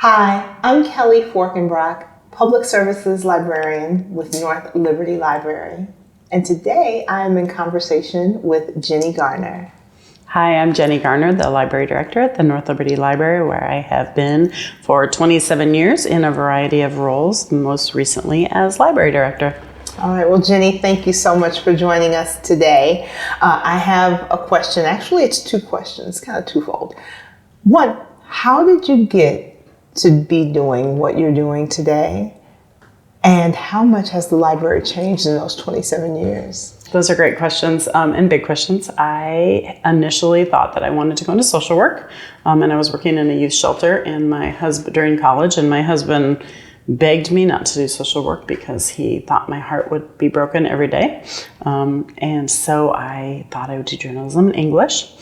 Hi, I'm Kelly Forkenbrock, Public Services Librarian with North Liberty Library. And today I am in conversation with Jennie Garner. Hi, I'm Jennie Garner, the Library Director at the North Liberty Library, where I have been for 27 years in a variety of roles, most recently as Library Director. All right, well, Jennie, thank you so much for joining us today. I have a question. Actually, it's two questions, kind of twofold. One, how did you get to be doing what you're doing today? And how much has the library changed in those 27 years? Those are great questions and big questions. I initially thought that I wanted to go into social work, and I was working in a youth shelter and during college, and my husband begged me not to do social work because he thought my heart would be broken every day. And so I thought I would do journalism and English.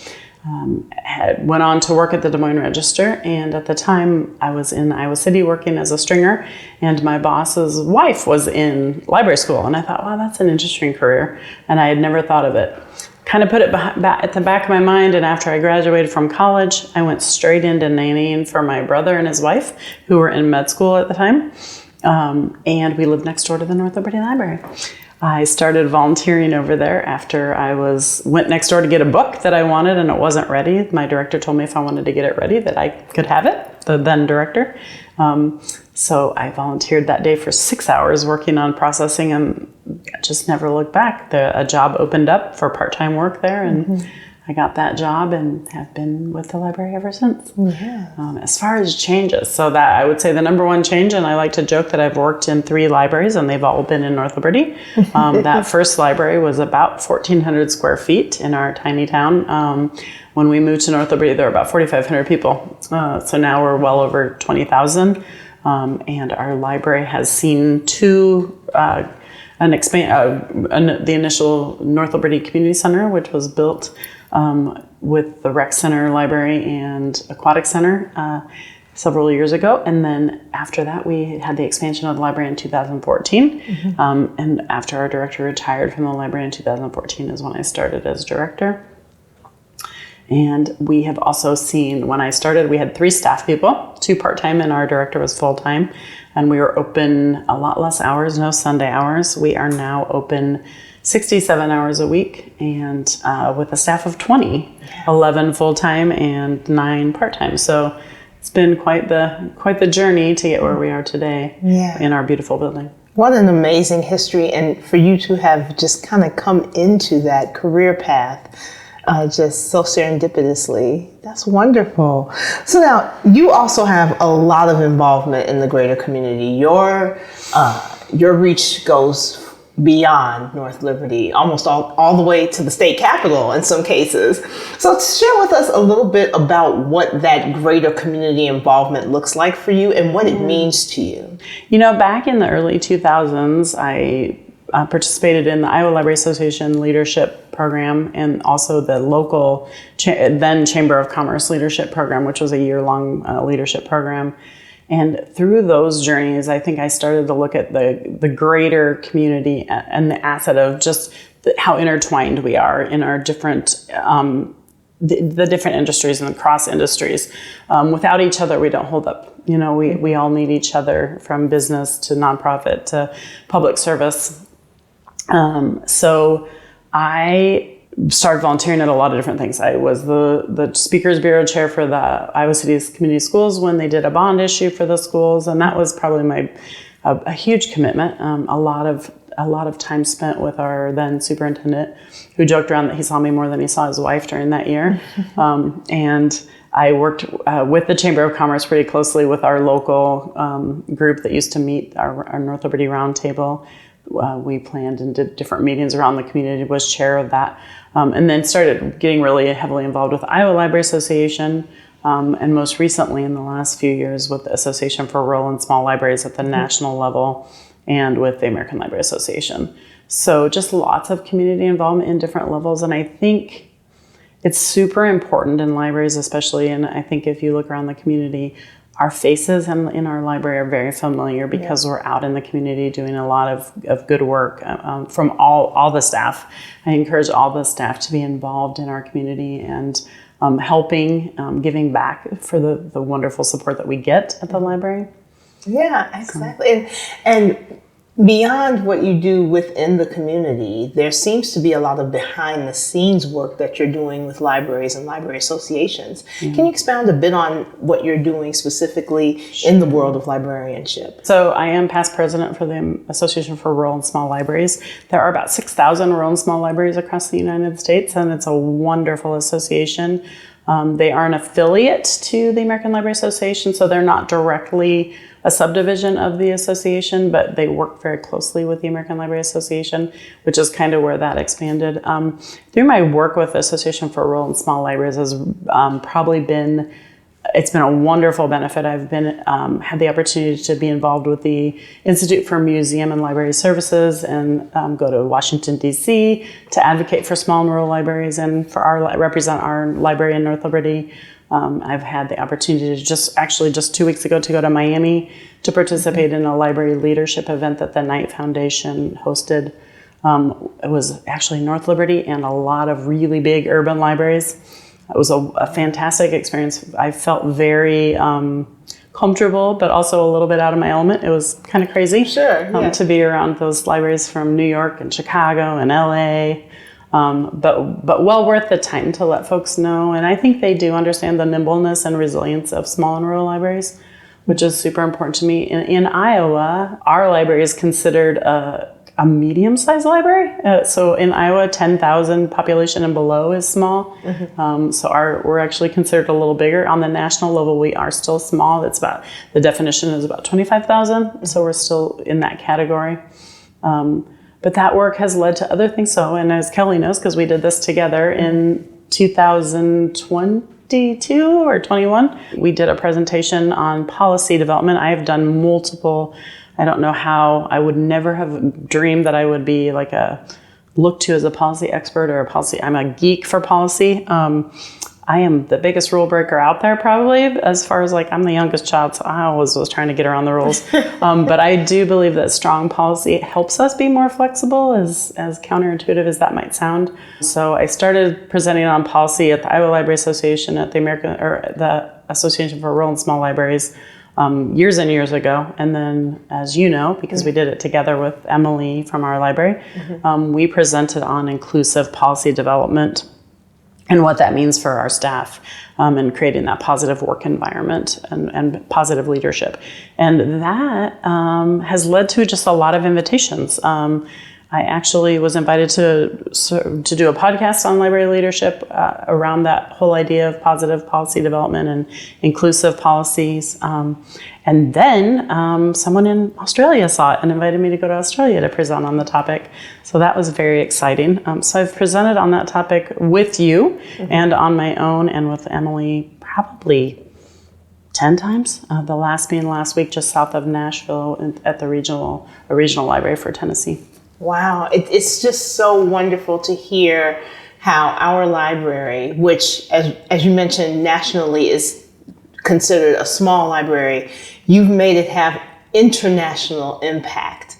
Went on to work at the Des Moines Register, and at the time I was in Iowa City working as a stringer, and my boss's wife was in library school, and I thought, wow, that's an interesting career, and I had never thought of it. Kind of put it at the back of my mind, and after I graduated from college, I went straight into nannying for my brother and his wife, who were in med school at the time, and we lived next door to the North Liberty Library. I started volunteering over there after went next door to get a book that I wanted and it wasn't ready. My director told me if I wanted to get it ready that I could have it, the then director. So I volunteered that day for 6 hours working on processing and just never looked back. A job opened up for part-time work there, and I got that job and have been with the library ever since. Yeah. As far as changes, so that I would say the number one change, and I like to joke that I've worked in 3 libraries and they've all been in North Liberty. That first library was about 1,400 square feet in our tiny town. When we moved to North Liberty, there were about 4,500 people. So now we're well over 20,000. And our library has seen the initial North Liberty Community Center, which was built with the Rec Center Library and Aquatic Center several years ago. And then after that, we had the expansion of the library in 2014. And after our director retired from the library in 2014 is when I started as director. And we have also seen, when I started, we had 3 staff people, 2 part-time, and our director was full-time. And we were open a lot less hours, no Sunday hours. We are now open 67 hours a week, and with a staff of 20, 11 full-time and 9 part-time. So it's been quite the journey to get where we are today in our beautiful building. What an amazing history, and for you to have just kind of come into that career path just so serendipitously. That's wonderful. So now you also have a lot of involvement in the greater community. Your reach goes beyond North Liberty, almost all the way to the state capitol in some cases. So share with us a little bit about what that greater community involvement looks like for you and what it means to you. You know, back in the early 2000s, I participated in the Iowa Library Association leadership program and also the local then Chamber of Commerce leadership program, which was a year-long leadership program. And through those journeys, I think I started to look at the greater community and the asset of just how intertwined we are in our different the different industries and the cross industries. Without each other, we don't hold up. You know, we all need each other, from business to nonprofit to public service. So I started volunteering at a lot of different things. I was the Speakers Bureau Chair for the Iowa City's community schools when they did a bond issue for the schools, and that was probably a huge commitment. A lot of time spent with our then superintendent, who joked around that he saw me more than he saw his wife during that year. And I worked with the Chamber of Commerce pretty closely with our local group that used to meet, our North Liberty Roundtable. We planned and did different meetings around the community, was chair of that, and then started getting really heavily involved with the Iowa Library Association, and most recently in the last few years with the Association for Rural and Small Libraries at the national level, and with the American Library Association. So just lots of community involvement in different levels, and I think it's super important in libraries especially, and I think if you look around the community, our faces in our library are very familiar because we're out in the community doing a lot of good work from all the staff. I encourage all the staff to be involved in our community and helping, giving back for the wonderful support that we get at the library. Yeah, exactly. And beyond what you do within the community, there seems to be a lot of behind the scenes work that you're doing with libraries and library associations. Can you expound a bit on what you're doing specifically in the world of librarianship? So I am past president for the Association for Rural and Small Libraries. There are about 6,000 rural and small libraries across the United States, and it's a wonderful association. They are an affiliate to the American Library Association, so they're not directly a subdivision of the association, but they work very closely with the American Library Association, which is kind of where that expanded. Through my work with the Association for Rural and Small Libraries has it's been a wonderful benefit. I've been had the opportunity to be involved with the Institute for Museum and Library Services and go to Washington, D.C. to advocate for small and rural libraries and represent our library in North Liberty. I've had the opportunity to just 2 weeks ago to go to Miami to participate in a library leadership event that the Knight Foundation hosted. It was actually North Liberty and a lot of really big urban libraries. It was a fantastic experience. I felt very comfortable, but also a little bit out of my element. It was kind of crazy to be around those libraries from New York and Chicago and LA. But well worth the time to let folks know. And I think they do understand the nimbleness and resilience of small and rural libraries, which is super important to me. In Iowa, our library is considered a medium-sized library. So in Iowa, 10,000 population and below is small. So we're actually considered a little bigger. On the national level, we are still small. The definition is about 25,000. So we're still in that category. But that work has led to other things. And as Kelly knows, because we did this together in 2022 or 21, we did a presentation on policy development. I have done multiple. I don't know how. I would never have dreamed that I would be looked to as a policy expert or I'm a geek for policy. I am the biggest rule breaker out there probably, as far as I'm the youngest child, so I always was trying to get around the rules. But I do believe that strong policy helps us be more flexible, as counterintuitive as that might sound. So I started presenting on policy at the Iowa Library Association, at the Association for Rural and Small Libraries, years and years ago. And then, as you know, because we did it together with Emily from our library, we presented on inclusive policy development and what that means for our staff, and creating that positive work environment and positive leadership. And that has led to just a lot of invitations. I actually was invited to do a podcast on library leadership around that whole idea of positive policy development and inclusive policies. And then someone in Australia saw it and invited me to go to Australia to present on the topic. So that was very exciting. So I've presented on that topic with you and on my own and with Emily probably 10 times. The last being last week, just south of Nashville at the regional library for Tennessee. Wow, it's just so wonderful to hear how our library, which, as you mentioned, nationally is considered a small library, you've made it have international impact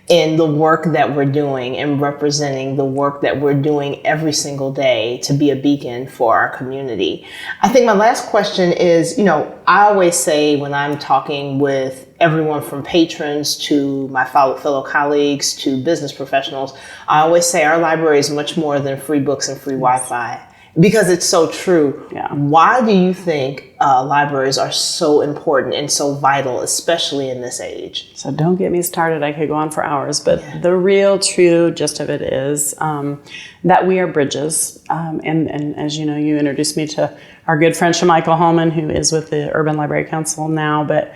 in the work that we're doing and representing the work that we're doing every single day to be a beacon for our community. I think my last question is, I always say when I'm talking with everyone from patrons to my fellow colleagues to business professionals, I always say our library is much more than free books and free Wi-Fi. Because it's so true. Yeah. Why do you think libraries are so important and so vital, especially in this age? So don't get me started. I could go on for hours, but the real true gist of it is that we are bridges. And as you know, you introduced me to our good friend Shamichael Holman, who is with the Urban Library Council now, but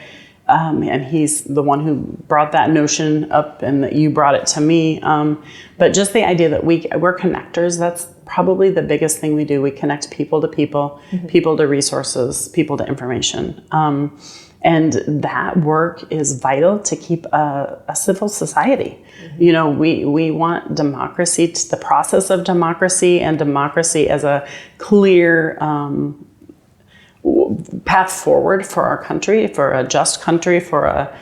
and he's the one who brought that notion up and that you brought it to me. But just the idea that we're connectors, that's probably the biggest thing we do. We connect people to people, people to resources, people to information. And that work is vital to keep a civil society. We want democracy, the process of democracy, and democracy as a clear path forward for our country, for a just country, for a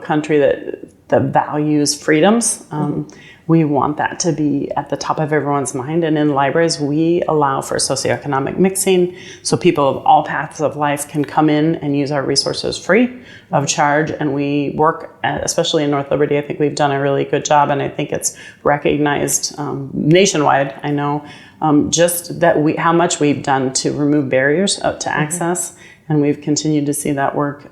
country that the values, freedoms. We want that to be at the top of everyone's mind. And in libraries, we allow for socioeconomic mixing, so people of all paths of life can come in and use our resources free of charge. And we work, especially in North Liberty, I think we've done a really good job, and I think it's recognized nationwide. I know just that how much we've done to remove barriers to access, and we've continued to see that work.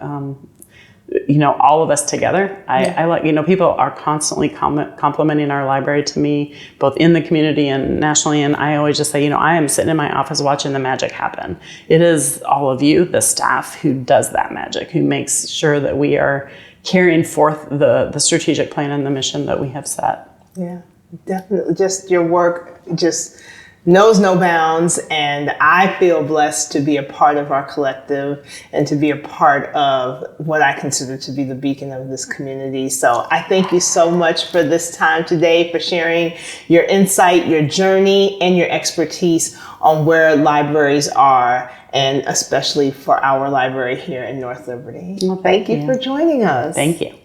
All of us together. I like, people are constantly complimenting our library to me, both in the community and nationally. And I always just say, I am sitting in my office watching the magic happen. It is all of you, the staff, who does that magic, who makes sure that we are carrying forth the strategic plan and the mission that we have set. Yeah, definitely. Just your work just knows no bounds, and I feel blessed to be a part of our collective and to be a part of what I consider to be the beacon of this community. So I thank you so much for this time today, for sharing your insight, your journey, and your expertise on where libraries are, and especially for our library here in North Liberty. Well, thank you for joining us. Thank you.